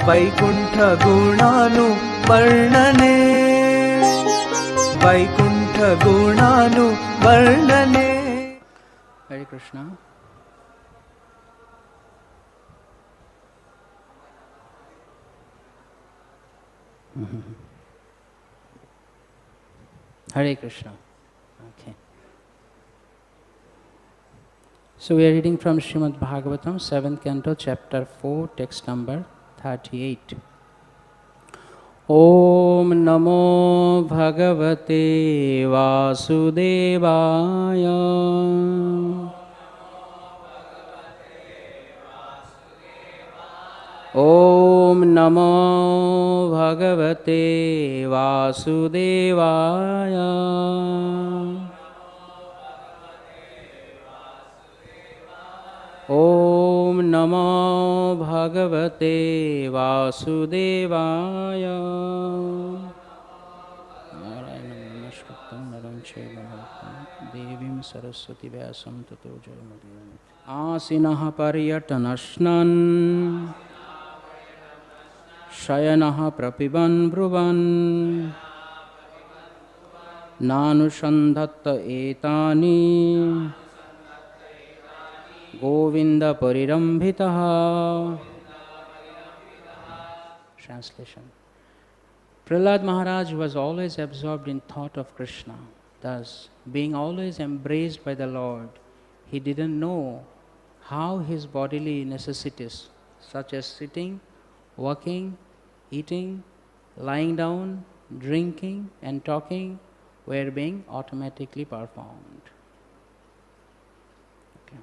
Vaikuntha गुणानु वर्णने, Vaikuntha गुणानु वर्णने. Hare Krishna. Hare Krishna. Okay. So we are reading from Srimad Bhagavatam, 7th canto, chapter 4, text number 38. Om Namo Bhagavate Vasudevaya. Om Namo Bhagavate Vasudevaya. Om Namo Bhagavate Vasudevaya. Narayanam Namaskritam Naram Chaiva Narottam Devim Saraswati Vyasam Tato Jayamudiyam Asinaha Pariyatanashnan Shayanaha Prapiban Bruvan Nanushandhatta Etani Govinda Parirambhitaha. Translation. Prahlad Maharaj was always absorbed in thought of Krishna. Thus, being always embraced by the Lord, he didn't know how his bodily necessities, such as sitting, walking, eating, lying down, drinking, and talking, were being automatically performed.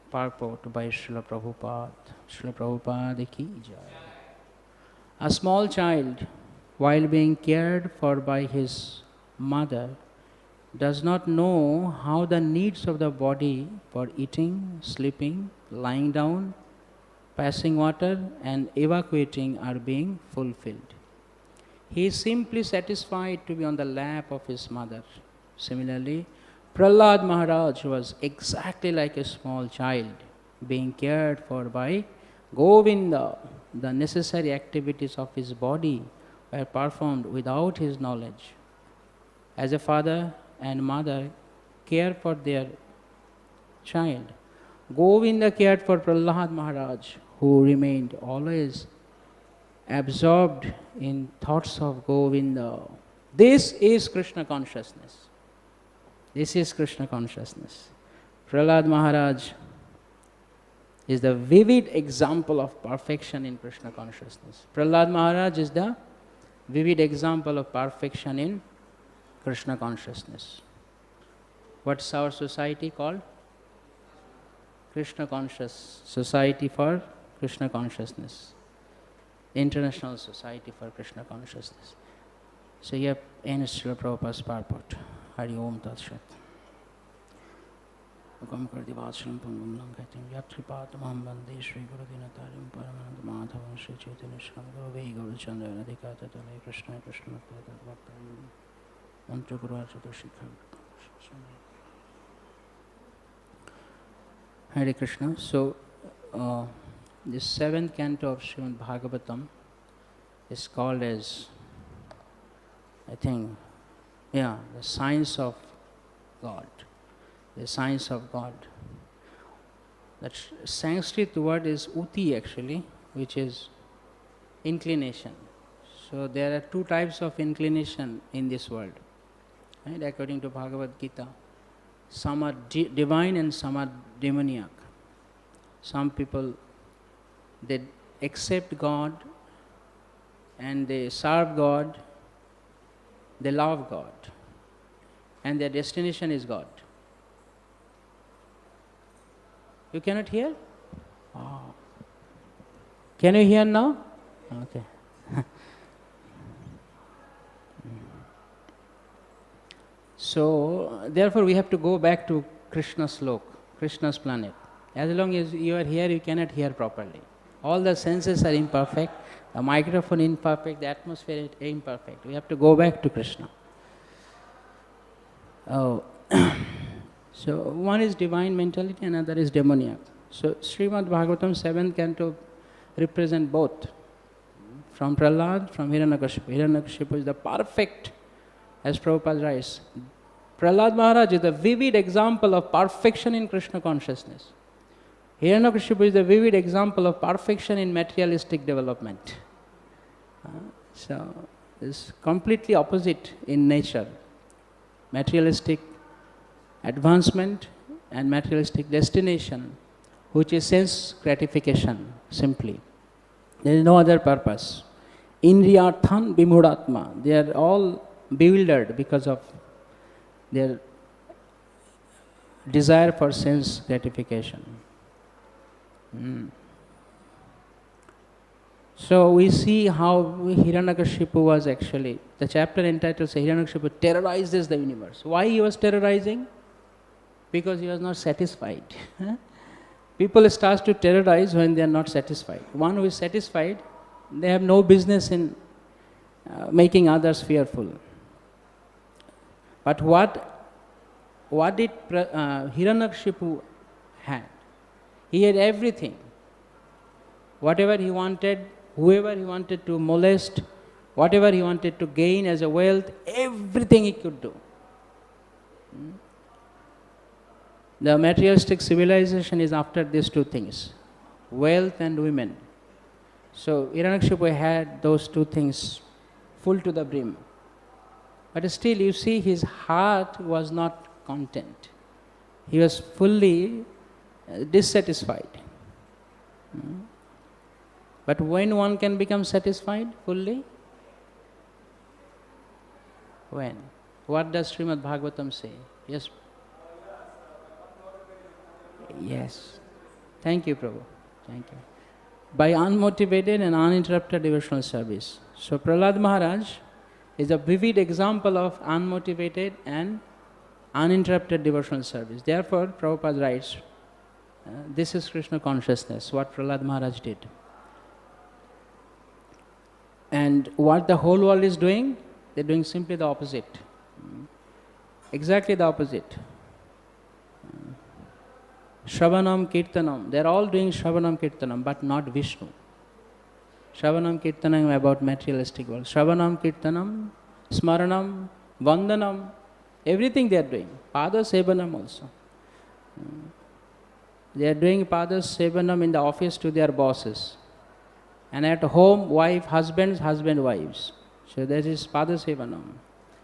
Purport by Srila Prabhupada. Srila Prabhupada ki jai. A small child, while being cared for by his mother, does not know how the needs of the body for eating, sleeping, lying down, passing water, and evacuating are being fulfilled. He is simply satisfied to be on the lap of his mother. Similarly, Prahlad Maharaj was exactly like a small child, being cared for by Govinda. The necessary activities of his body were performed without his knowledge. As a father and mother care for their child, Govinda cared for Prahlad Maharaj, who remained always absorbed in thoughts of Govinda. This is Krishna consciousness. This is Krishna consciousness. Prahlad Maharaj is the vivid example of perfection in Krishna consciousness. Prahlad Maharaj is the vivid example of perfection in Krishna consciousness. What's our society called? Krishna Conscious Society for Krishna Consciousness. International Society for Krishna Consciousness. So here ends Srila Prabhupada's purport. Hari Om Tat Shat. Ukam Kardi Vatshalam Pangam Lankatim Yatripata Maham Bande Shri Guru Dinatarim Paramanand Madhavan Shri Chaitanya Shram Guru Vei Gauru Chandra Radhikata Tale Krishna Krishna Tat Bhaktam Mantra Guru Arjata Shikha. Hare Krishna. So, the 7th canto of Srimad Bhagavatam is called as, I think, the science of God. The science of God. That Sanskrit word is uti actually, which is inclination. So there are two types of inclination in this world, right? According to Bhagavad Gita. Some are divine and some are demoniac. Some people, they accept God and they serve God, they love God, and their destination is God. You cannot hear? Oh. Can you hear now? Okay. So, therefore we have to go back to Krishna's lok, Krishna's planet. As long as you are here, you cannot hear properly. All the senses are imperfect, the microphone imperfect, the atmosphere is imperfect. We have to go back to Krishna. Oh. So, one is divine mentality, another is demoniac. So, Srimad Bhagavatam 7th canto represent both. from Prahlad, from Hiranyakashipu. Hiranyakashipu is the perfect, as Prabhupada writes. Prahlad Maharaj is the vivid example of perfection in Krishna consciousness. Hiranyakashipu is the vivid example of perfection in materialistic development. So, it's completely opposite in nature. Materialistic advancement and materialistic destination, which is sense gratification, simply. There is no other purpose. Indriyarthan vimudhatma. They are all bewildered because of their desire for sense gratification. So we see how Hiranyakashipu was actually, the chapter entitled Hiranyakashipu terrorizes the universe. Why he was terrorizing? Because he was not satisfied. People start to terrorize when they are not satisfied. One who is satisfied, they have no business in making others fearful. But what did Hiranyakashipu had? He had everything. Whatever he wanted, whoever he wanted to molest, whatever he wanted to gain as a wealth, everything he could do. The materialistic civilization is after these two things, wealth and women. So Hiranyakashipu had those two things full to the brim. But still you see his heart was not content. He was fully dissatisfied. But when one can become satisfied fully? When? What does Srimad Bhagavatam say? Yes. Yes. Thank you, Prabhu. Thank you. By unmotivated and uninterrupted devotional service. So Prahlad Maharaj is a vivid example of unmotivated and uninterrupted devotional service. Therefore, Prabhupada writes, this is Krishna consciousness, what Prahlad Maharaj did. And what the whole world is doing, they're doing simply the opposite. Exactly the opposite. Shravanam Kirtanam, they're all doing Shravanam Kirtanam, but not Vishnu. Shravanam Kirtanam about materialistic world. Shravanam Kirtanam, Smaranam, Vandanam, everything they are doing. Pada Sevanam also. They are doing Pada Sevanam in the office to their bosses. And at home, wife, husbands, husband, wives. So that is Pada Sevanam.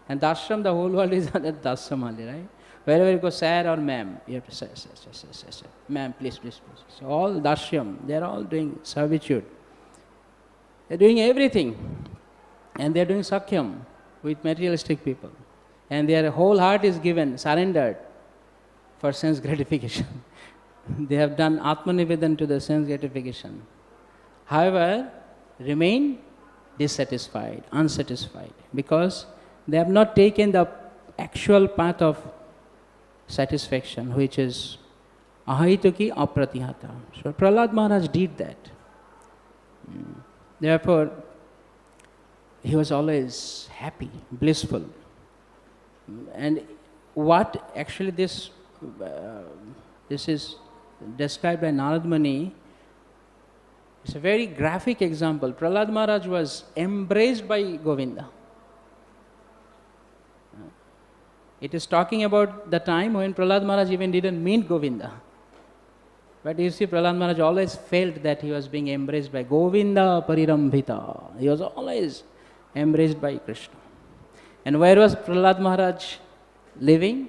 And Dashram, the whole world is under Dashram only, right? Wherever you go, sir or ma'am, you have to say, sir. Ma'am, please, please, please. So all Dashyam, they are all doing servitude. They are doing everything. And they are doing Sakhyam with materialistic people. And their whole heart is given, surrendered for sense gratification. They have done Atmanivedan to the sense gratification. However, remain dissatisfied, unsatisfied, because they have not taken the actual path of satisfaction, which is ahituki apratihata. So Prahlad Maharaj did that. Therefore, he was always happy, blissful. And what actually this is described by Narad Muni. It's a very graphic example. Prahlad Maharaj was embraced by Govinda. It is talking about the time when Prahlad Maharaj even didn't meet Govinda. But you see, Prahlad Maharaj always felt that he was being embraced by Govinda Parirambhita. He was always embraced by Krishna. And where was Prahlad Maharaj living?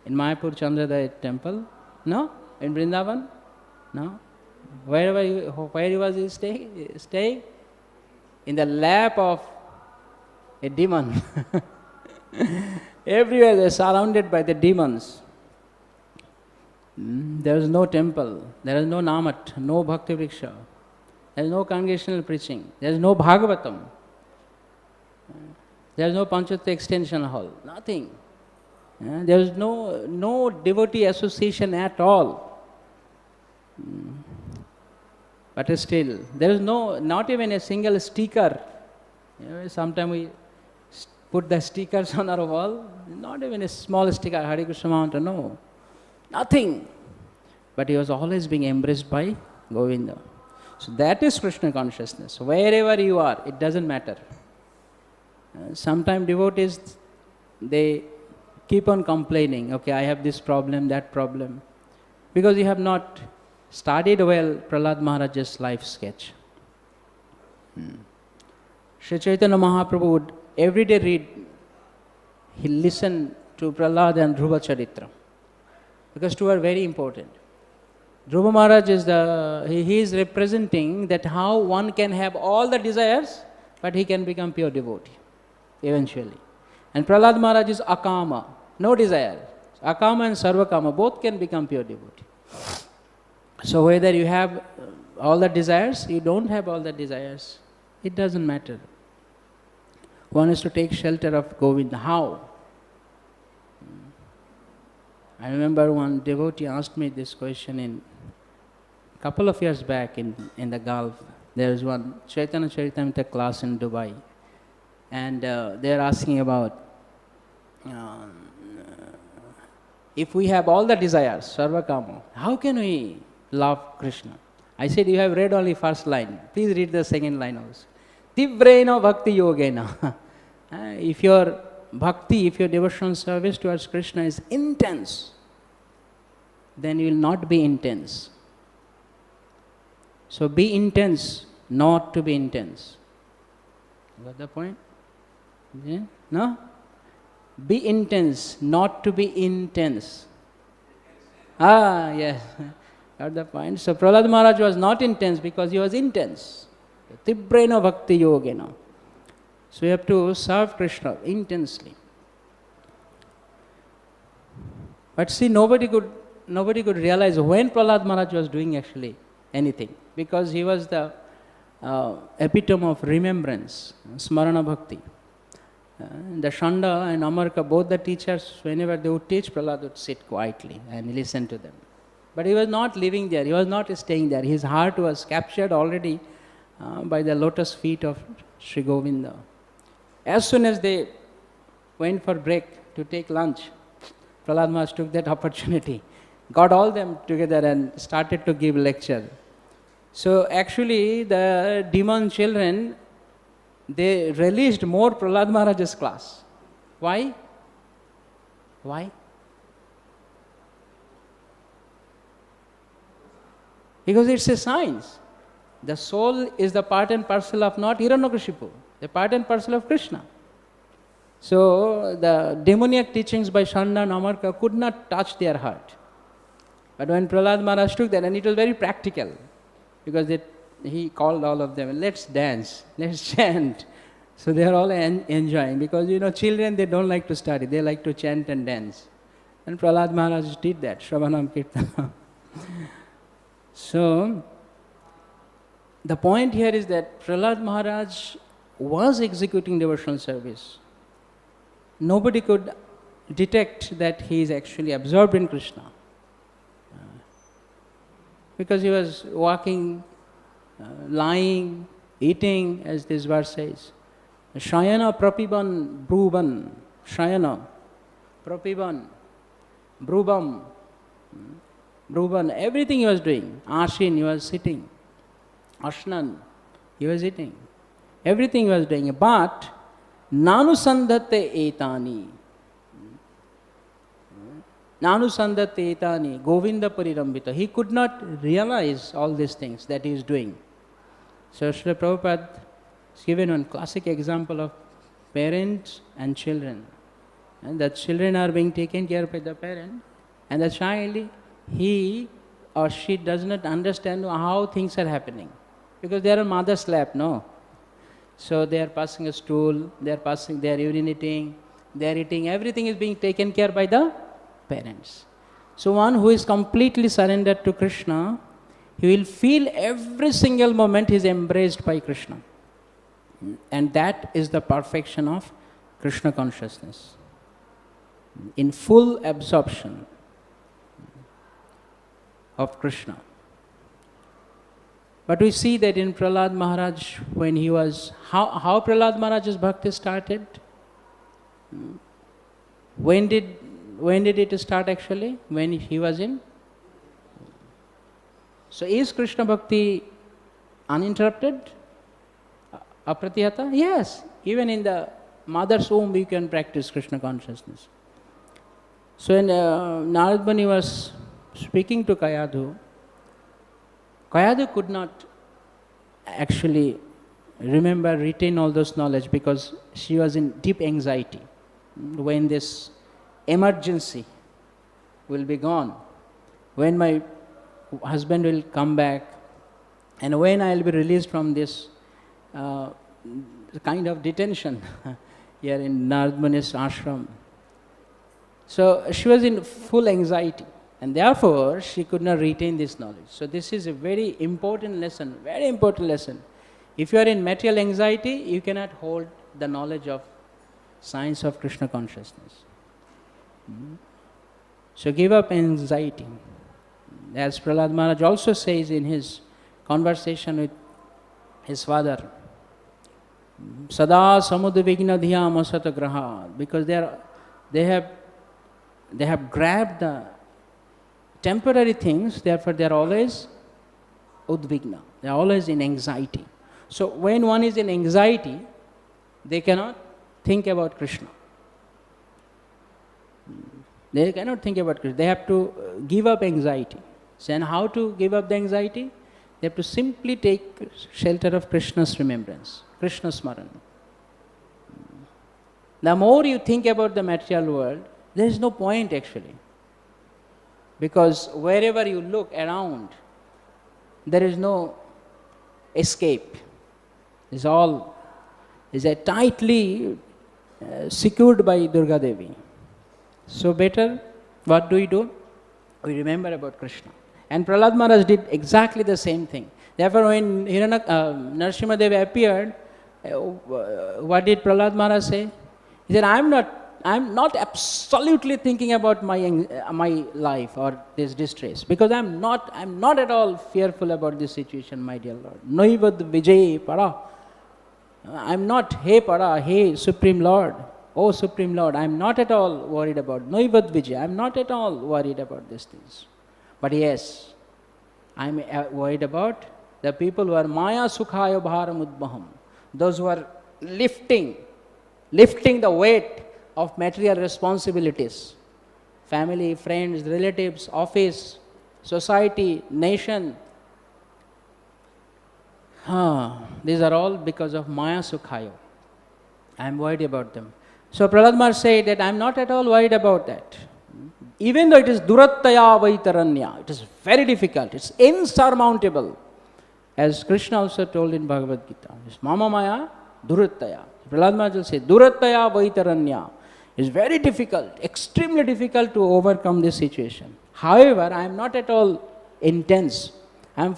In Mayapur Chandradaya temple? No? In Vrindavan? No? Where was he staying? In the lap of a demon. Everywhere they are surrounded by the demons. There is no temple, there is no namat, no bhakti vriksha, there is no congregational preaching, there is no bhagavatam, there is no Panchatta extension hall, nothing. There is no devotee association at all. But still, there is not even a single sticker. Sometimes we put the stickers on our wall, not even a small sticker, Hare Krishna Mantra, no. Nothing. But he was always being embraced by Govinda. So that is Krishna consciousness. Wherever you are, it doesn't matter. Sometimes devotees, they keep on complaining, okay, I have this problem, that problem, because you have not studied well Prahlad Maharaj's life sketch. Sri Chaitanya Mahaprabhu would every day read, he listened to Prahlad and Dhruva Charitra, because two are very important. Dhruva Maharaj is he is representing that how one can have all the desires, but he can become pure devotee eventually. And Prahlad Maharaj is akama, no desire. Akama and sarvakama both can become pure devotee. So whether you have all the desires, you don't have all the desires, it doesn't matter. One is to take shelter of Govinda. How? I remember one devotee asked me this question in a couple of years back in the Gulf. There was one Chaitanya Charitamrita class in Dubai, and they are asking about if we have all the desires, sarvakama, how can we love Krishna? I said, you have read only first line. Please read the second line also. Tivrena bhakti yogena. If your bhakti, if your devotional service towards Krishna is intense, then you will not be intense. So be intense, not to be intense. Got the point? Yeah? No? Be intense, not to be intense. Yes. Got the point? So Prahlad Maharaj was not intense because he was intense. Tibrena bhakti yogena. So you have to serve Krishna intensely. But see, nobody could realize when Prahlad Maharaj was doing actually anything, because he was the epitome of remembrance, smarana bhakti. The Shanda and Amarka, both the teachers, whenever they would teach, Prahlad would sit quietly and listen to them. But he was not living there, he was not staying there. His heart was captured already by the lotus feet of Sri Govinda. As soon as they went for break to take lunch, Prahlad Maharaj took that opportunity, got all them together and started to give lecture. So actually the demon children, they relished more Prahlad Maharaj's class. Why? Why? Because it's a science. The soul is the part and parcel of not Hiranyakashipu, the part and parcel of Krishna. So the demoniac teachings by Shanda and Amarka could not touch their heart. But when Prahlad Maharaj took that, and it was very practical, because he called all of them, let's dance, let's chant. So they are all enjoying, because children, they don't like to study, they like to chant and dance. And Prahlad Maharaj did that, Shravanam Kirtanam. So the point here is that Prahlad Maharaj was executing devotional service. Nobody could detect that he is actually absorbed in Krishna. Because he was walking, lying, eating, as this verse says. Shayana prapiban bruban. Shayana prapiban brubam. Bruban. Everything he was doing. Ashin, he was sitting. Ashnan, he was eating. Everything he was doing. But nanusandhate etani. Nanusandhate etani. Govinda parirambita. He could not realize all these things that he is doing. So Srila Prabhupada has given one classic example of parents and children. And the children are being taken care of by the parent, and the child, he or she does not understand how things are happening, because they are on mother's lap, no? So they are passing a stool, they are urinating, they are eating, everything is being taken care by the parents. So one who is completely surrendered to Krishna, he will feel every single moment he is embraced by Krishna. And that is the perfection of Krishna consciousness. In full absorption of Krishna. But we see that in Prahlad Maharaj, when he was, how Prahlad Maharaj's bhakti started? When did it start actually? When he was in? So is Krishna bhakti uninterrupted, apratihata? Yes, even in the mother's womb we can practice Krishna consciousness. So when Narad Muni was speaking to Kayadhu, Kayadhu could not actually remember, retain all those knowledge because she was in deep anxiety. When this emergency will be gone, when my husband will come back, and when I will be released from this kind of detention here in Narad Muni's ashram. So she was in full anxiety, and therefore she could not retain this knowledge. So this is a very important lesson, very important lesson. If you are in material anxiety, you cannot hold the knowledge of science of Krishna consciousness. So give up anxiety. As Prahlad Maharaj also says in his conversation with his father, Sada samudvigna dhyam asata graha, because they have grabbed the temporary things, therefore they are always udvigna, they are always in anxiety. So when one is in anxiety, they cannot think about Krishna. They cannot think about Krishna. They have to give up anxiety. So and how to give up the anxiety? They have to simply take shelter of Krishna's remembrance, Krishna's smaran. The more you think about the material world, there is no point actually. Because wherever you look around, there is no escape. It's all is tightly secured by Durga Devi. So better, what do? We remember about Krishna. And Prahlad Maharaj did exactly the same thing. Therefore, when Narasimhadeva appeared, what did Prahlad Maharaj say? He said, I'm not absolutely thinking about my life or this distress, because I'm not at all fearful about this situation, my dear Lord. Noivad Vijay Para. I'm not, hey Para, hey Supreme Lord, oh Supreme Lord, I'm not at all worried about Noivad Vijay. I'm not at all worried about these things. But yes, I'm worried about the people who are Maya Sukhaya Bharam Udbaham, those who are lifting the weight of material responsibilities, family, friends, relatives, office, society, nation. These are all because of Maya Sukhaya. I am worried about them. So Prahlad Maharaj said that I am not at all worried about that. Even though it is Durattaya Vaitaranya, it is very difficult, it's insurmountable. As Krishna also told in Bhagavad Gita, it's Mama Maya Durattaya. Prahlad Maharaj will say, Durattaya Vaitaranya. It's very difficult, extremely difficult to overcome this situation. However, I am not at all intense. I'm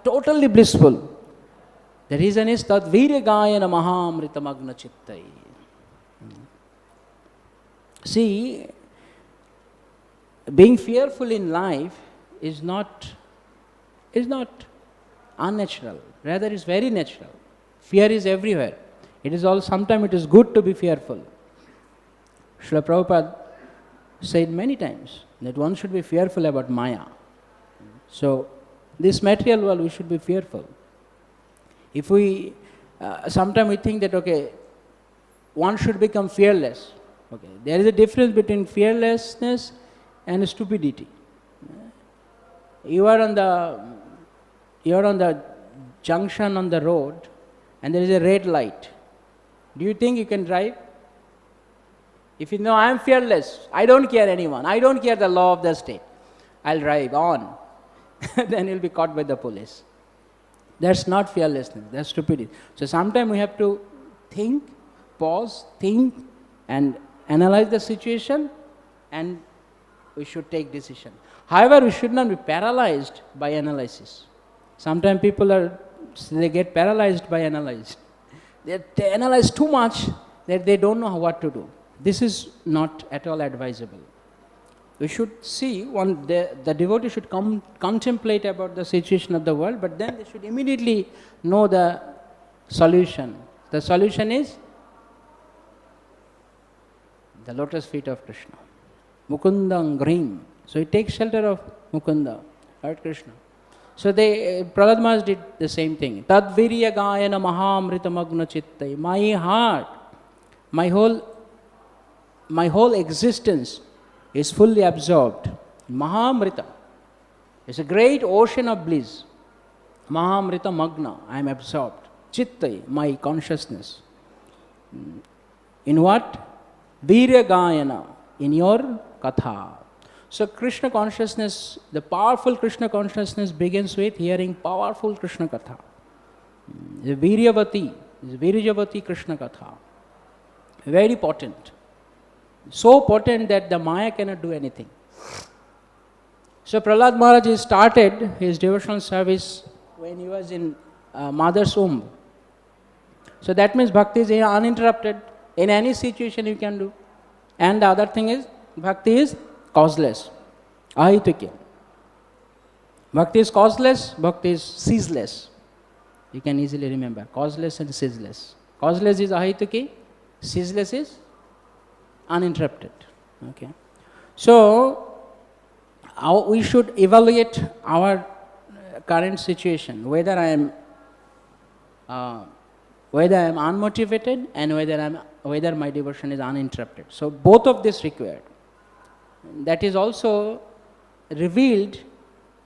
totally blissful. The reason is that Viragayana Mahamritamagna Chittai. See, being fearful in life is not unnatural. Rather, it's very natural. Fear is everywhere. It is all. Sometimes it is good to be fearful. Srila Prabhupada said many times that one should be fearful about Maya. So, this material world, we should be fearful. If we, sometimes we think that, okay, one should become fearless. Okay, there is a difference between fearlessness and stupidity. You are on the junction on the road, and there is a red light. Do you think you can drive? If you know, I am fearless, I don't care anyone, I don't care the law of the state, I'll drive on. Then you'll be caught by the police. That's not fearlessness, that's stupidity. So sometimes we have to think, pause, think, and analyze the situation, and we should take decision. However, we should not be paralyzed by analysis. Sometimes people they get paralyzed by analysis. They analyze too much that they don't know what to do. This is not at all advisable. We should see, the devotee should contemplate about the situation of the world, but then they should immediately know the solution. The solution is the lotus feet of Krishna. Mukundam Grim. So he takes shelter of Mukunda, Lord Krishna. So Prahlad Maharaj did the same thing. Tad virya gayana mahamrita magna chittai. My heart, my whole existence is fully absorbed. Mahamrita. It's a great ocean of bliss. Mahamrita magna. I am absorbed. Chittai, my consciousness. In what? Virya gayana. In your katha. So Krishna consciousness, the powerful Krishna consciousness begins with hearing powerful Krishna katha. The Viryavati Krishna katha. Very potent. So potent that the Maya cannot do anything. So Prahlad Maharaj started his devotional service when he was in mother's womb. So that means bhakti is uninterrupted. In any situation you can do. And the other thing is, bhakti is causeless. Ahituki. Bhakti is causeless, bhakti is ceaseless. You can easily remember. Causeless and ceaseless. Causeless is ahituki, ceaseless is uninterrupted. Okay. So, we should evaluate our current situation, whether I am unmotivated and whether my devotion is uninterrupted. So both of this required. That is also revealed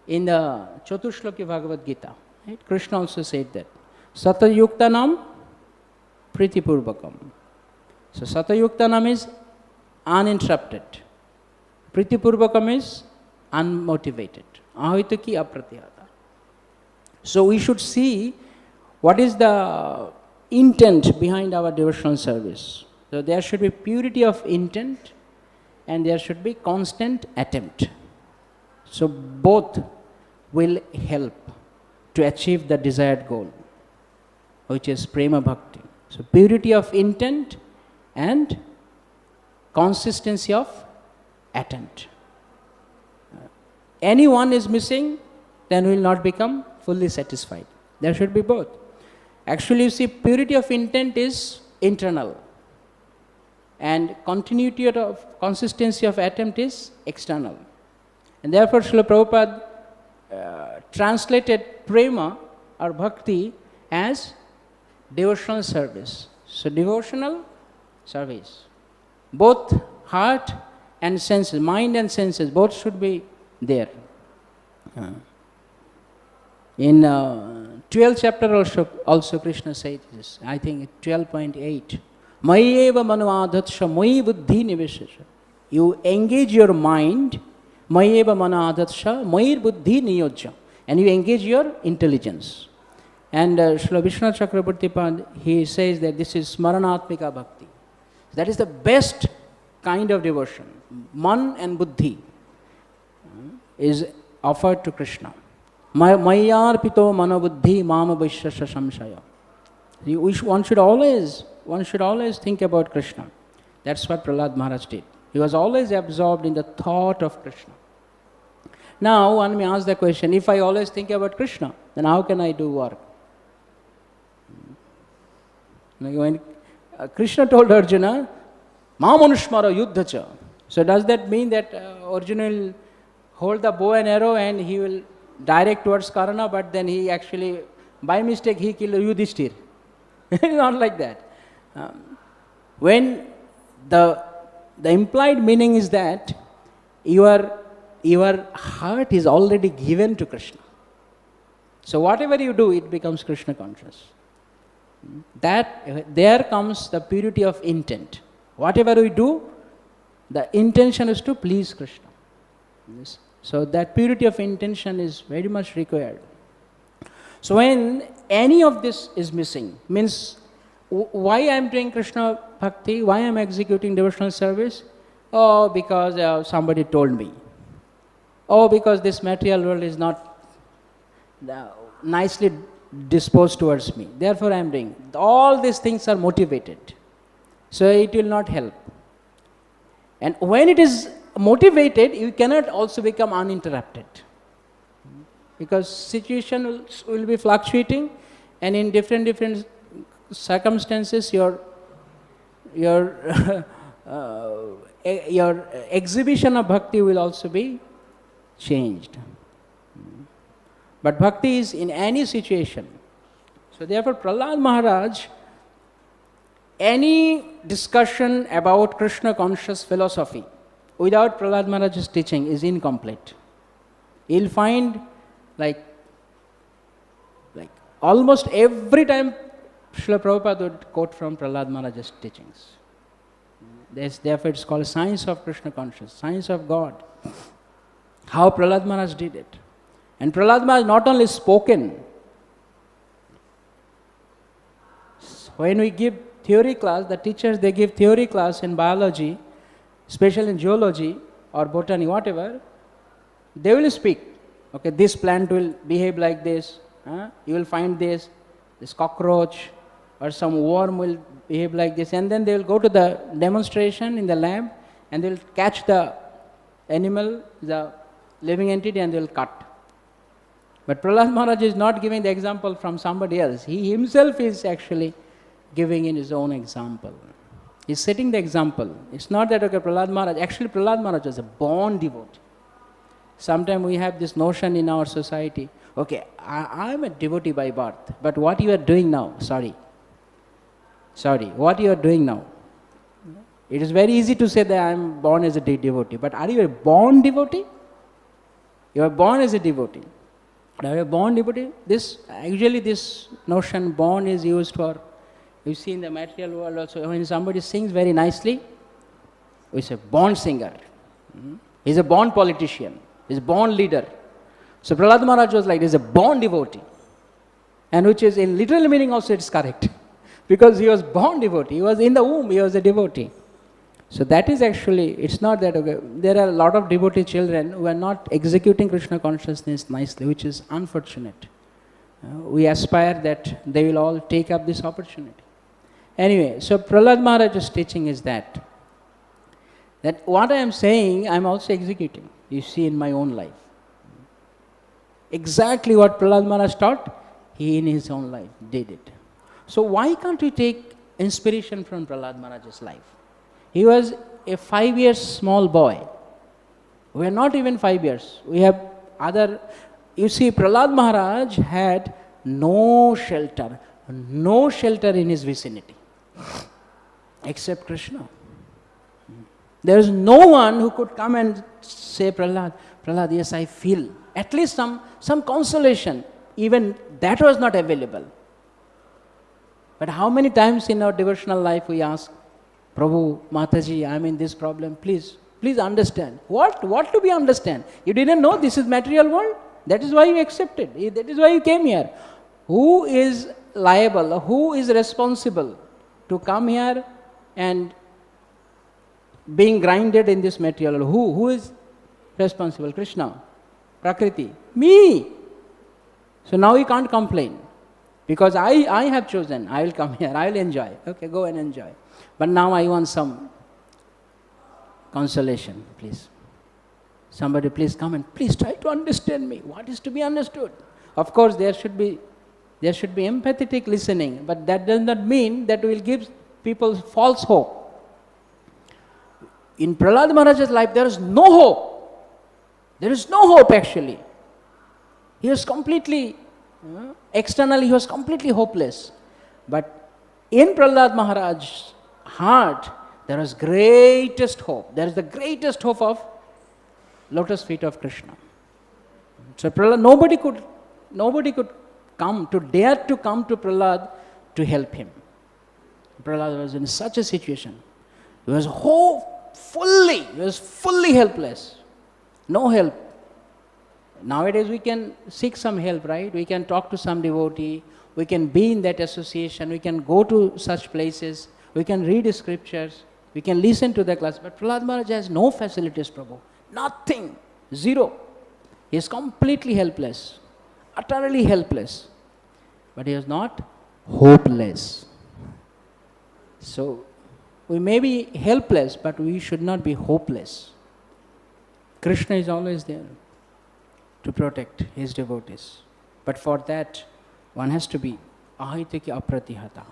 in the Chaturshloki Bhagavad Gita. Right? Krishna also said that. Satayuktanam pritipurvakam. So Satayuktanam is uninterrupted. Pritipurvakam is unmotivated. Ahituki apratihata. So we should see what is the intent behind our devotional service. So there should be purity of intent and there should be constant attempt. So both will help to achieve the desired goal, which is prema bhakti. So purity of intent and consistency of attempt. Any one is missing, then we will not become fully satisfied. There should be both. Actually, you see, purity of intent is internal. And continuity of consistency of attempt is external. And therefore, Srila Prabhupada translated prema or bhakti as devotional service. So, devotional service. Both heart and senses, mind and senses, both should be there. In 12th chapter also Krishna said this, I think 12.8. Mayeva manavadatsha mai buddhi niveshasha. You engage your mind, mayeva manavadatsha mai buddhi niyojya. And you engage your intelligence. And Srila Vishnu Chakrabarti Pad, he says that this is smaranatmika bhakti. That is the best kind of devotion. Man and buddhi is offered to Krishna. Mayarpito manabuddhi mama vaishasya samshaya. One should always think about Krishna. That's what Prahlad Maharaj did. He was always absorbed in the thought of Krishna. Now one may ask the question, if I always think about Krishna, then how can I do work? When Krishna told Arjuna, Mamanusmara yuddhacha. So does that mean that Arjuna will hold the bow and arrow and he will direct towards Karna, but then he actually, by mistake, he killed Yudhishthir? Not like that. When the implied meaning is that your heart is already given to Krishna. So whatever you do, it becomes Krishna conscious. There comes the purity of intent. Whatever we do, the intention is to please Krishna. Yes. So that purity of intention is very much required. So when any of this is missing, means why I am doing Krishna Bhakti, why I am executing devotional service? Oh, because somebody told me. Oh, because this material world is not nicely disposed towards me. Therefore I am doing. All these things are motivated. So it will not help. And when it is motivated, you cannot also become uninterrupted. Because situation will be fluctuating, and in different circumstances your exhibition of bhakti will also be changed. But bhakti is in any situation. So therefore Prahlad Maharaj, any discussion about Krishna conscious philosophy without Prahlad Maharaj's teaching is incomplete. You'll find like almost every time Srila Prabhupada would quote from Prahlad Maharaj's teachings. Therefore it's called science of Krishna consciousness, science of God. How Prahlad Maharaj did it. And Prahlad Maharaj not only spoken. When we give theory class, the teachers, they give theory class in biology, especially in geology or botany, whatever, they will speak. Okay, this plant will behave like this. You will find this cockroach or some worm will behave like this, and then they will go to the demonstration in the lab and they will catch the animal, the living entity, and they will cut. But Prahlad Maharaj is not giving the example from somebody else. He himself is actually giving in his own example. He is setting the example. It's not that, okay, Prahlad Maharaj was a born devotee. Sometimes we have this notion in our society, okay, I am a devotee by birth, but what you are doing now, sorry, what you are doing now? It is very easy to say that I am born as a devotee, but are you a born devotee? You are born as a devotee. Are you a born devotee? This notion born is used for, you see in the material world also, when somebody sings very nicely, we say born singer. He's a born politician. He's a born leader. So Prahlad Maharaj was like, he's a born devotee. And which is in literal meaning also it's correct. Because he was born devotee. He was in the womb, he was a devotee. So that is actually, it's not that, okay, there are a lot of devotee children who are not executing Krishna consciousness nicely, which is unfortunate. We aspire that they will all take up this opportunity. Anyway, so Prahlad Maharaj's teaching is that what I am saying, I am also executing. You see in my own life. Exactly what Prahlad Maharaj taught, he in his own life did it. So why can't we take inspiration from Prahlad Maharaj's life? He was a 5 years small boy. We are not even 5 years. We have other, you see, Prahlad Maharaj had no shelter in his vicinity, except Krishna. There is no one who could come and say, Prahlad, yes, I feel. At least some consolation. Even that was not available. But how many times in our devotional life we ask, Prabhu, Mataji, I am in this problem, please understand. What to be understand? You didn't know this is material world? That is why you accepted. That is why you came here. Who is liable, who is responsible to come here and being grinded in this material? Who is responsible? Krishna, Prakriti, me. So now you can't complain. Because I have chosen, I will come here, I will enjoy. Okay, go and enjoy. But now I want some consolation, please. Somebody please come and please try to understand me. What is to be understood? Of course, there should be empathetic listening, but that does not mean that we will give people false hope. In Prahlad Maharaj's life, there is no hope. There is no hope actually. He was completely, externally he was completely hopeless. But in Prahlad Maharaj's heart, there was greatest hope. There is the greatest hope of lotus feet of Krishna. So Prahlad, nobody could dare to come to Prahlad to help him. Prahlad was in such a situation. He was fully helpless. No help. Nowadays we can seek some help, right? We can talk to some devotee, we can be in that association, we can go to such places, we can read scriptures, we can listen to the class. But Prahlad Maharaj has no facilities, Prabhu. Nothing. Zero. He is completely helpless. Utterly helpless. But he is not hopeless. So, we may be helpless, but we should not be hopeless. Krishna is always there to protect his devotees. But for that, one has to be ahaitika apratihata.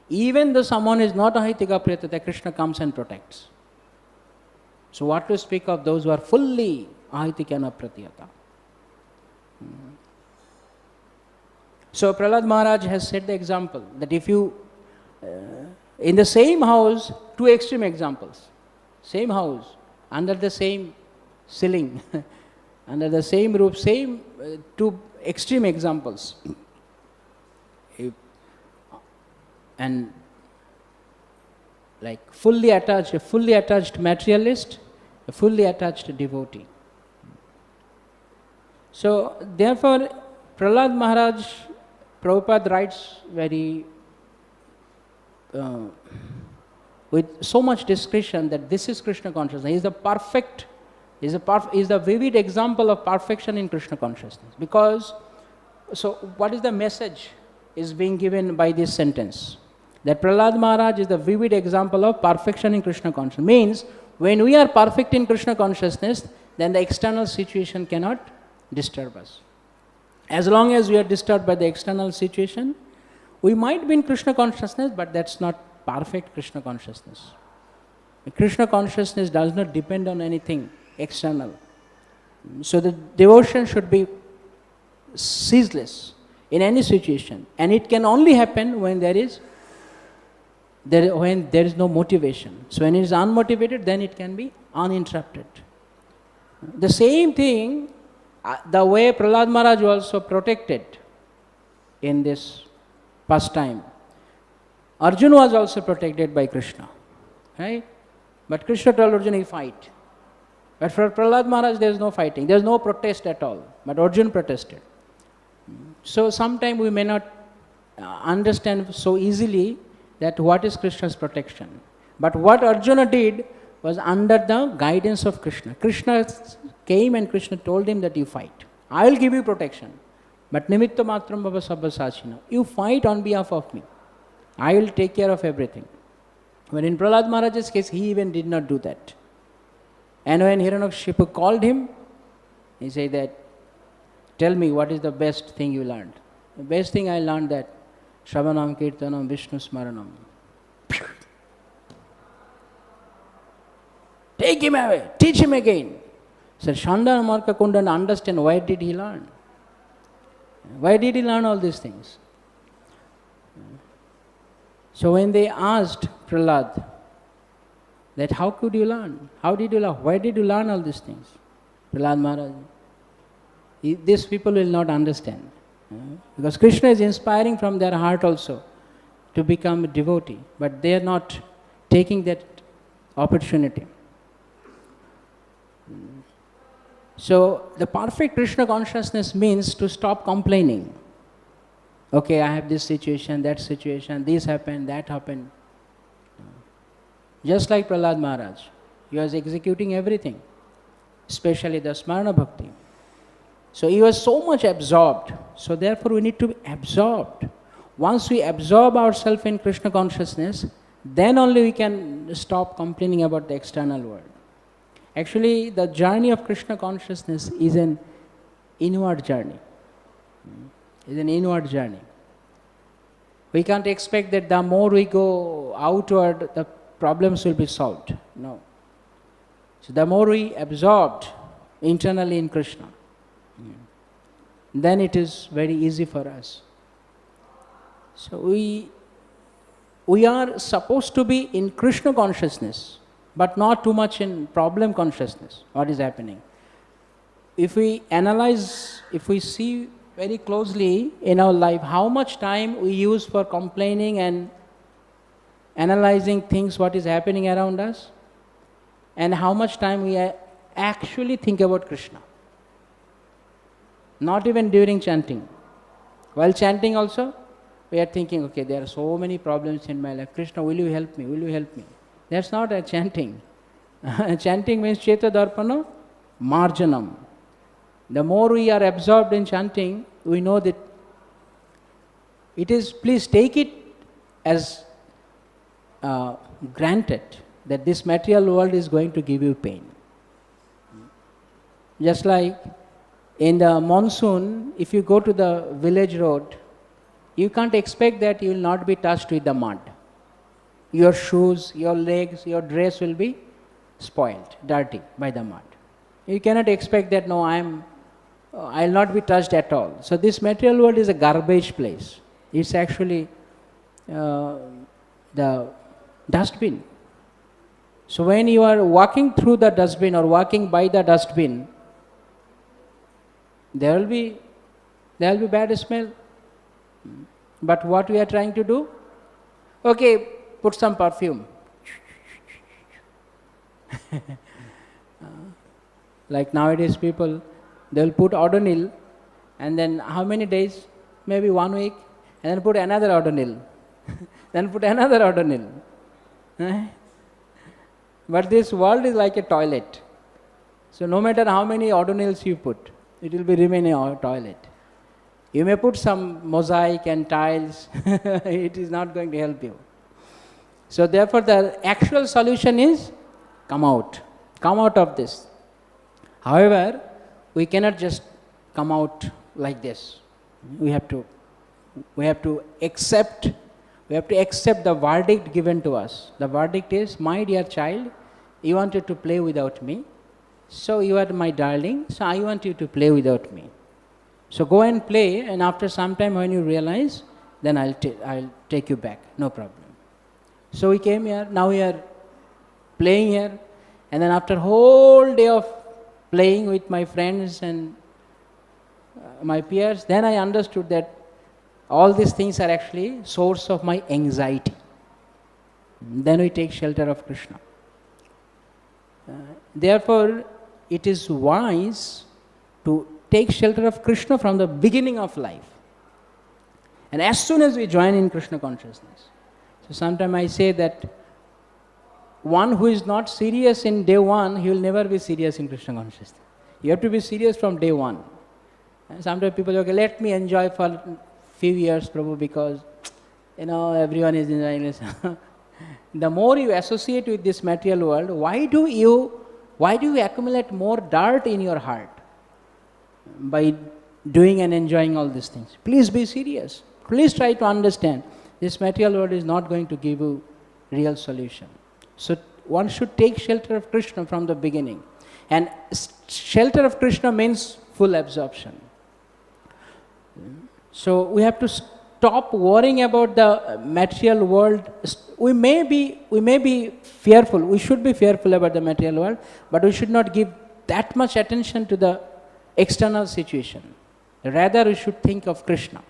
Even though someone is not ahaitika apratihata, Krishna comes and protects. So what to speak of those who are fully ahaitika and apratihata? So Prahlad Maharaj has set the example that if you, in the same house, two extreme examples, same house, under the same ceiling, under the same roof, same two extreme examples. And like a fully attached materialist, a fully attached devotee. So therefore, Prahlad Maharaj, Prabhupada writes very with so much discretion that this is Krishna consciousness. He is the perfect, is the vivid example of perfection in Krishna consciousness. Because, so what is the message is being given by this sentence? That Prahlad Maharaj is the vivid example of perfection in Krishna consciousness. Means, when we are perfect in Krishna consciousness, then the external situation cannot disturb us. As long as we are disturbed by the external situation, we might be in Krishna consciousness, but that's not perfect Krishna consciousness. Krishna consciousness does not depend on anything external. So the devotion should be ceaseless in any situation, and it can only happen when there is no motivation. So when it is unmotivated, then it can be uninterrupted. The same thing, the way Prahlad Maharaj was also protected in this pastime, Arjuna was also protected by Krishna, right? But Krishna told Arjuna, he fight. But for Prahlad Maharaj, there is no fighting, there is no protest at all. But Arjuna protested. So sometimes we may not understand so easily that what is Krishna's protection. But what Arjuna did was under the guidance of Krishna. Krishna came and Krishna told him that you fight. I will give you protection. But nimitta matram bhava sabbasachina. You fight on behalf of me. I will take care of everything. But in Prahlad Maharaj's case, he even did not do that. And when Hiranyakashipu called him, he said that, tell me what is the best thing you learned. The best thing I learned that Shravanam Kirtanam Vishnu Smaranam. Take him away, teach him again. So Shanda Marka couldn't understand why did he learn. Why did he learn all these things? So when they asked Prahlad that how could you learn? How did you learn? Why did you learn all these things? Prahlad Maharaj, these people will not understand. Because Krishna is inspiring from their heart also to become a devotee, but they are not taking that opportunity. So the perfect Krishna consciousness means to stop complaining. Okay, I have this situation, this happened, that happened. Just like Prahlad Maharaj, he was executing everything, especially the Smarana Bhakti. So he was so much absorbed. So therefore we need to be absorbed. Once we absorb ourselves in Krishna consciousness, then only we can stop complaining about the external world. Actually, the journey of Krishna consciousness is an inward journey. It's an inward journey. We can't expect that the more we go outward, the problems will be solved. No. So the more we absorbed internally in Krishna, then it is very easy for us. So we are supposed to be in Krishna consciousness, but not too much in problem consciousness, what is happening. If we analyze, if we see very closely in our life how much time we use for complaining and analyzing things what is happening around us, and how much time we actually think about Krishna. Not even during chanting. While chanting also, we are thinking, okay, there are so many problems in my life. Krishna, will you help me? Will you help me? That's not a chanting. Chanting means Cheta Darpana Marjanam. The more we are absorbed in chanting, we know that it is, please take it as granted that this material world is going to give you pain. Just like in the monsoon, if you go to the village road, you can't expect that you will not be touched with the mud. Your shoes, your legs, your dress will be spoiled, dirty by the mud. You cannot expect that, no, I am I'll not be touched at all. So this material world is a garbage place. It's actually the dustbin. So when you are walking through the dustbin or walking by the dustbin, there will be bad smell. But what we are trying to do? Okay, put some perfume. Like nowadays people, they will put odonil, and then how many days? Maybe 1 week, and then put another odonil. Then put another odonil. But this world is like a toilet. So no matter how many odonils you put, it will be remaining a toilet. You may put some mosaic and tiles, it is not going to help you. So therefore the actual solution is come out of this. However, we cannot just come out like this. We have to accept the verdict given to us. The verdict is, my dear child, you wanted to play without me, so you are my darling, so I want you to play without me. So go and play, and after some time when you realize, then I'll take you back, no problem. So we came here, now we are playing here, and then after whole day of playing with my friends and my peers, then I understood that all these things are actually source of my anxiety. Then we take shelter of Krishna. Therefore, it is wise to take shelter of Krishna from the beginning of life. And as soon as we join in Krishna consciousness. So sometimes I say that one who is not serious in day one, he will never be serious in Krishna consciousness. You have to be serious from day one. And sometimes people say, okay, let me enjoy for few years, Prabhu, because everyone is enjoying this. The more you associate with this material world, why do you accumulate more dirt in your heart by doing and enjoying all these things? Please be serious. Please try to understand. This material world is not going to give you real solution. So one should take shelter of Krishna from the beginning. And shelter of Krishna means full absorption. So we have to stop worrying about the material world. We may be fearful. We should be fearful about the material world, but we should not give that much attention to the external situation. Rather, we should think of Krishna.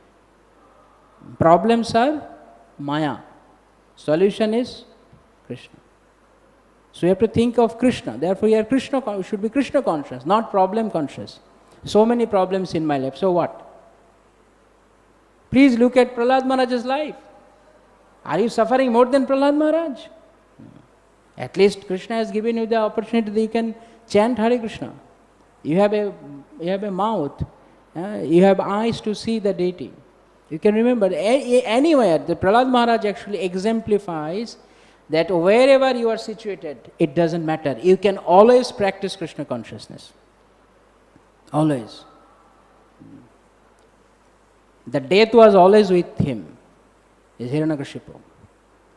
Problems are Maya. Solution is Krishna. So we have to think of Krishna. Therefore, we should be Krishna conscious, not problem conscious. So many problems in my life. So what? Please look at Prahlad Maharaj's life. Are you suffering more than Prahlad Maharaj? At least Krishna has given you the opportunity that you can chant Hare Krishna. You have a mouth. You have eyes to see the deity. You can remember anywhere. The Prahlad Maharaj actually exemplifies that wherever you are situated, it doesn't matter. You can always practice Krishna consciousness. Always. The death was always with him, is Hiranyakashipu.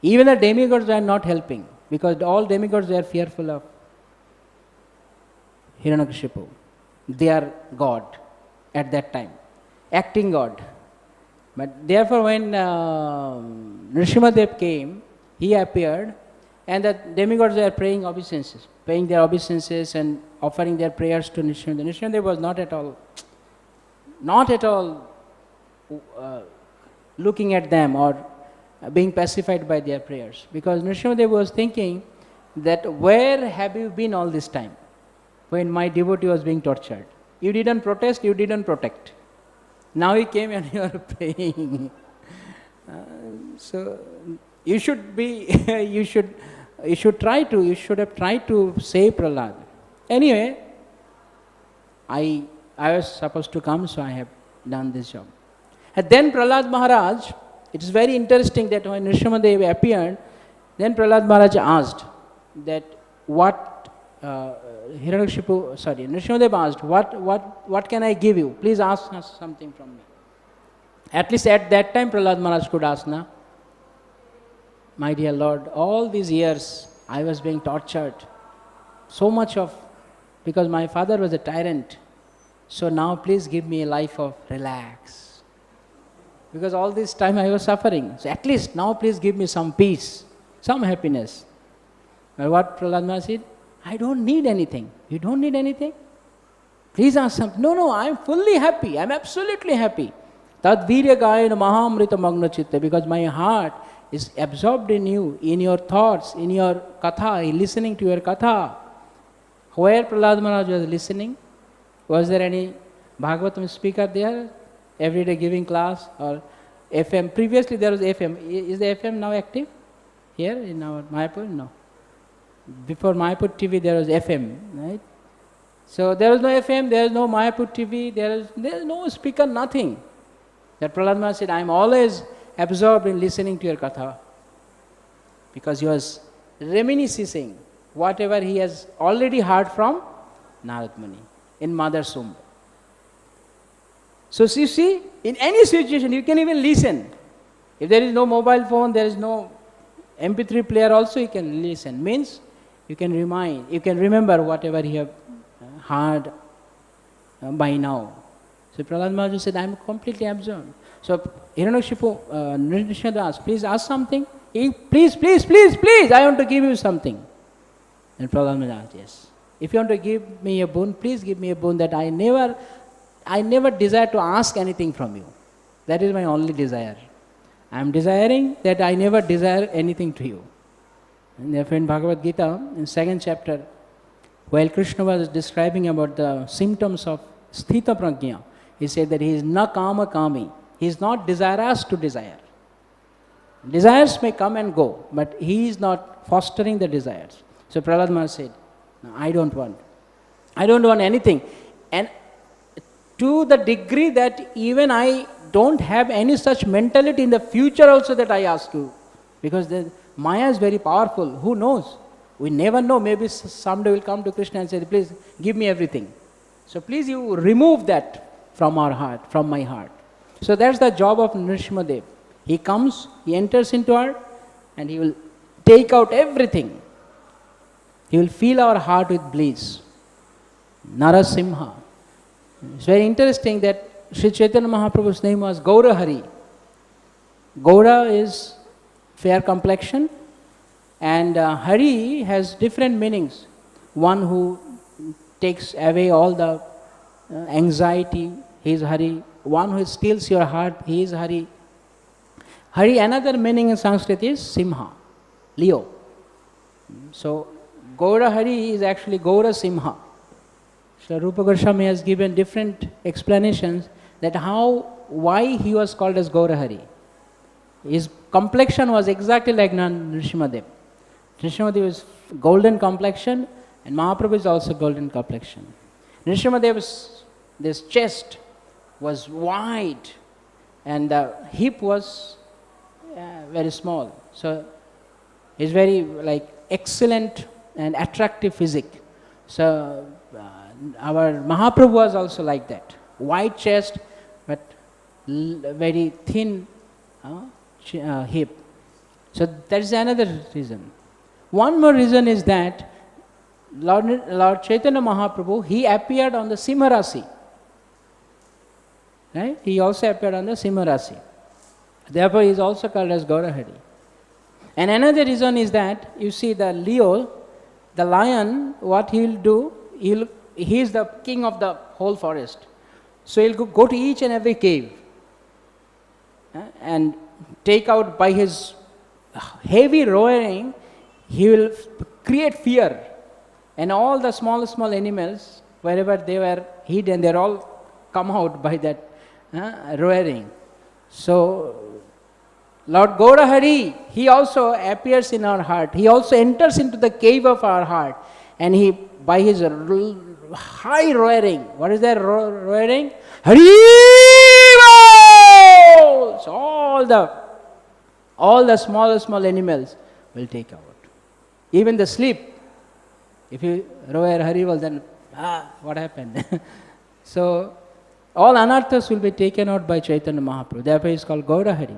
Even the demigods were not helping, because all demigods were fearful of Hiranyakashipu. They are God at that time, acting God. But therefore when Narasimhadeva came, he appeared, and the demigods were paying their obeisances and offering their prayers to Narasimhadeva. Narasimhadeva was not at all looking at them or being pacified by their prayers, because Narasimhadeva was thinking that where have you been all this time when my devotee was being tortured? You didn't protest, you didn't protect. Now he came and you are praying. So you should have tried to save Prahlad. Anyway, I was supposed to come, so I have done this job. And then Prahlad Maharaj, it is very interesting that when Narasimhadeva appeared, then Prahlad Maharaj asked that Narasimhadeva asked, what can I give you? Please ask us something from me. At least at that time Prahlad Maharaj could ask, na, my dear Lord, all these years I was being tortured, so much of, because my father was a tyrant. So now please give me a life of relax. Because all this time I was suffering. So at least now please give me some peace, some happiness. But what Prahlad Maharaj said? I don't need anything. You don't need anything? Please ask something. No, I am fully happy. I am absolutely happy. Tad virya gayana mahamrita magna chitta. Because my heart is absorbed in you, in your thoughts, in your katha, in listening to your katha. Where Prahlad Maharaj was listening? Was there any Bhagavatam speaker there? Every day giving class or FM? Previously there was FM. Is the FM now active? Here in our Mayapur? No. Before Mayapur TV there was FM, right? So there was no FM, there is no Mayapur TV, there is no speaker, nothing. That Prahlad Maharaj said, I am always absorbed in listening to your katha. Because he was reminiscing whatever he has already heard from Narad Muni in Mother's womb. So you see, in any situation you can even listen. If there is no mobile phone, there is no MP3 player also, you can listen. Means you can remember whatever you have heard by now. So Prahlad Maharaj said, I am completely absorbed. So Hiranyakashipu, Narasimhadeva asked, please ask something. Please, I want to give you something. And Prahlad Maharaj asked, yes. If you want to give me a boon, please give me a boon that I never desire to ask anything from you. That is my only desire. I am desiring that I never desire anything to you. And therefore in Bhagavad Gita, in 2nd chapter, while Krishna was describing about the symptoms of sthita prajna, he said that he is na kama kami. He is not desirous to desire. Desires may come and go, but he is not fostering the desires. So Prahlad Maharaj said, no, I don't want anything. And to the degree that even I don't have any such mentality in the future also that I ask you. Because the Maya is very powerful. Who knows? We never know. Maybe someday we'll come to Krishna and say, please give me everything. So please you remove that from our heart, from my heart. So that's the job of Narasimhadeva. He comes, he enters into our, and he will take out everything. He will fill our heart with bliss. Narasimha. It's very interesting that Sri Chaitanya Mahaprabhu's name was Gaura Hari. Gaura is fair complexion, and Hari has different meanings. One who takes away all the anxiety, he is Hari. One who steals your heart, he is Hari. Hari, another meaning in Sanskrit is Simha, Leo. So Gaura Hari is actually Gaura Simha. So Rupa Goswami has given different explanations that why he was called as Gaura Hari. His complexion was exactly like Narasimhadeva. Narasimhadeva is golden complexion and Mahaprabhu is also golden complexion. Narasimhadeva's this chest was wide and the hip was very small. So he's very excellent and attractive physique. So our Mahaprabhu was also like that. Wide chest but very thin hip. So that is another reason. One more reason is that Lord Chaitanya Mahaprabhu, he appeared on the Simharasi. Right? He also appeared on the Simharasi. Therefore he is also called as Gaura Hari. And another reason is that, you see the Leo, the lion, what he will do, he is the king of the whole forest. So he will go to each and every cave and take out by his heavy roaring, he will create fear. And all the small animals, wherever they were hidden, they all come out by that roaring. So Lord Gaura Hari, he also appears in our heart. He also enters into the cave of our heart. And he, by his high roaring, what is that roaring? Hari! So all the small animals will take out. Even the sleep. If you roar Harival, then what happened? So all anarthas will be taken out by Chaitanya Mahaprabhu. Therefore he is called Gaura Hari.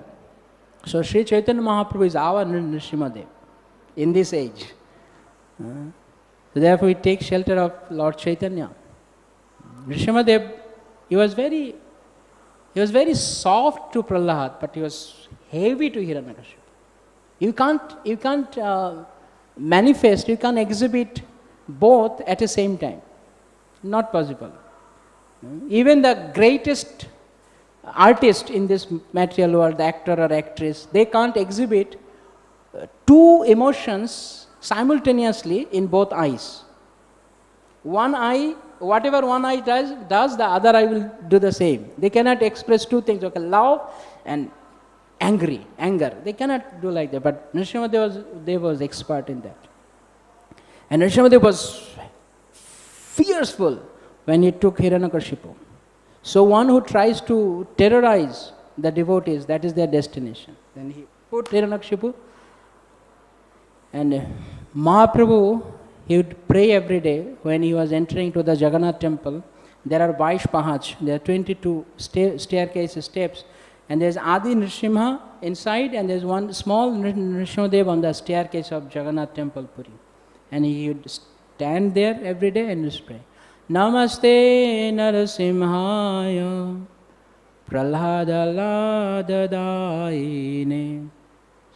So Sri Chaitanya Mahaprabhu is our Narasimhadeva in this age. So therefore we take shelter of Lord Chaitanya. Narasimhadev, he was very soft to Prahlad, but he was heavy to Hiranyakashipu. You can't manifest, you can't exhibit both at the same time. Not possible. Even the greatest artist in this material world, the actor or actress, they can't exhibit two emotions simultaneously in both eyes. One eye, whatever one eye does, the other eye will do the same. They cannot express two things, okay, love and anger. They cannot do like that. But Narasimhadev was expert in that. And Narasimhadev was fierceful when he took Hiranyakashipu. So one who tries to terrorize the devotees, that is their destination. Then he put Hiranyakashipu, and Mahaprabhu, he would pray every day when he was entering to the Jagannath temple. There are 22 pahach, there are 22 staircase steps, and there is Adi Nrsimha inside, and there is one small Nrsimhadev on the staircase of Jagannath temple, Puri. And he would stand there every day and just pray. Namaste Narasimhaya Prahlad Ladadaine.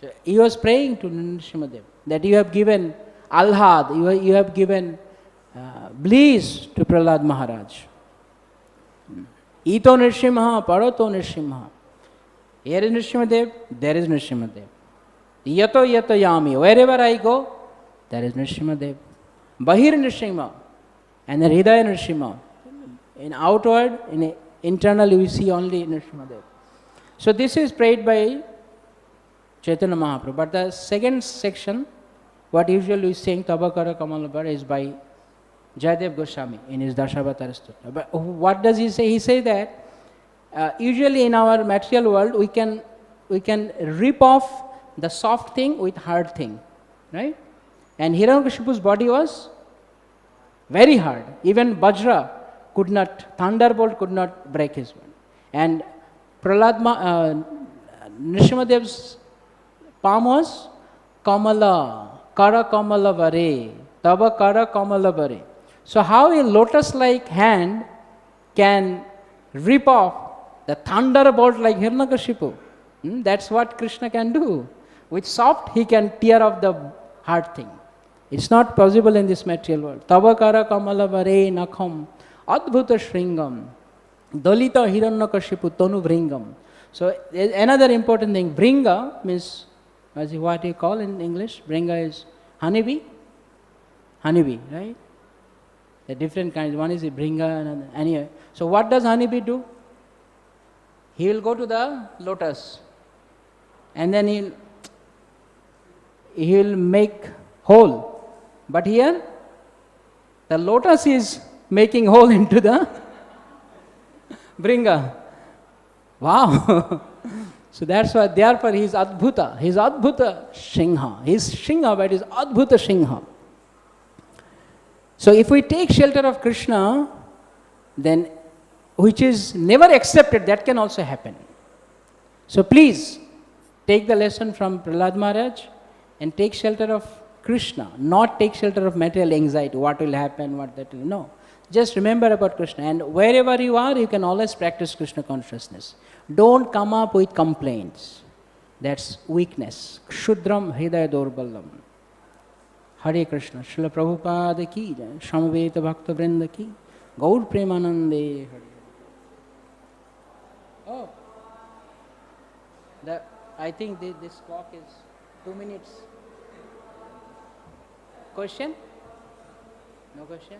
So he was praying to Nrsimhadev that you have given Alhad, you have given bliss to Prahlad Maharaj. Ito Nrsimha, Parato Nrsimha. Here is Nrsimhadev, there is Nrsimhadev. Yato yato yami, wherever I go, there is Nrsimhadev. Bahir Nrsimha, and the Hridaya Nrsimha. In outward, in internal, you see only Nrsimhadev. So this is prayed by Chaitanya Mahaprabhu. But the second section, what usually we sing Tabakara Kamalabhar, is by Jayadev Goswami in his Dashavatara Stutra. But what does he say? He says that usually in our material world we can rip off the soft thing with hard thing, right? And Hiranyakashipu's body was very hard. Even Vajra could not, thunderbolt could not break his body. And Nrsimhadev's palm was Kamala, Kara Kamala Vare, Taba Kara Kamala Vare. So how a lotus-like hand can rip off the thunderbolt like Hiranyakashipu? That's what Krishna can do. With soft, he can tear off the hard thing. It's not possible in this material world. Tabakara kamala vare nakham adbhuta shringam dalita hiranyakashipu tonu vringam. So another important thing, vringa means, what you call in English? Vringa is honeybee. Honeybee, right? There are different kinds. One is a vringa, another. Anyway, so what does honeybee do? He will go to the lotus, and then he will make hole. But here, the lotus is making hole into the vringa. Wow! So that's why, therefore he is Adbhuta. He is Adbhuta Shingha. He is Shingha, but he is Adbhuta Shingha. So if we take shelter of Krishna, then which is never accepted, that can also happen. So please, take the lesson from Prahlad Maharaj and take shelter of Krishna, not take shelter of material anxiety, what will happen, what that will, no. Just remember about Krishna, and wherever you are, you can always practice Krishna consciousness. Don't come up with complaints. That's weakness. Kshudram hridaya dorballam. Hare Krishna. Srila Prabhupada ki jai. Samaveta Bhakta Vrinda ki. Gaur Premanande. Oh. I think this clock is 2 minutes. Question? No question?